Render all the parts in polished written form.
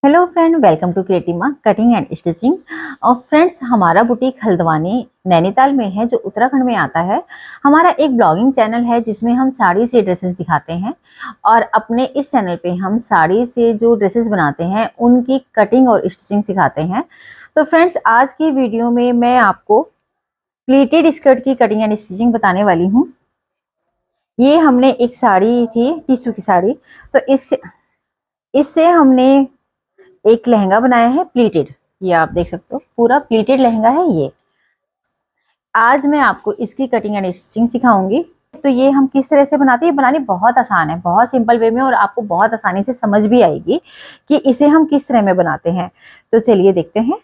Hello friend, welcome to क्रिएटिमा cutting and stitching. और फ्रेंड्स, हमारा बुटीक हल्द्वानी नैनीताल में है, जो उत्तराखंड में आता है। हमारा एक ब्लॉगिंग चैनल है जिसमें हम साड़ी से ड्रेसेस दिखाते हैं, और अपने इस चैनल पे हम साड़ी से जो ड्रेसेस बनाते हैं उनकी कटिंग और स्टिचिंग सिखाते हैं। तो फ्रेंड्स, आज की वीडियो में मैं आपको प्लीटेड स्कर्ट की कटिंग एंड स्टिचिंग बताने वाली हूँ। ये हमने एक साड़ी थी, टिश्यू की साड़ी, तो इससे हमने एक लहंगा बनाया है प्लीटेड। ये आप देख सकते हो, पूरा प्लीटेड लहंगा है ये। आज मैं आपको इसकी कटिंग एंड स्टिचिंग सिखाऊंगी। तो ये हम किस तरह से बनाते हैं, ये बनानी बहुत आसान है, बहुत सिंपल वे में, और आपको बहुत आसानी से समझ भी आएगी कि इसे हम किस तरह में बनाते हैं। तो चलिए देखते हैं।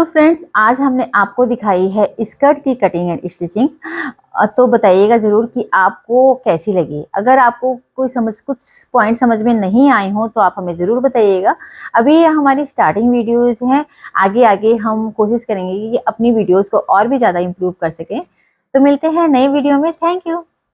फ्रेंड्स, आज हमने आपको दिखाई है स्कर्ट की कटिंग एंड स्टिचिंग। तो बताइएगा ज़रूर कि आपको कैसी लगी। अगर आपको कुछ पॉइंट समझ में नहीं आए हों तो आप हमें ज़रूर बताइएगा। अभी ये हमारी स्टार्टिंग वीडियोज़ हैं, आगे आगे हम कोशिश करेंगे कि अपनी वीडियोज़ को और भी ज़्यादा इम्प्रूव कर सकें। तो मिलते हैं नई वीडियो में। Thank you.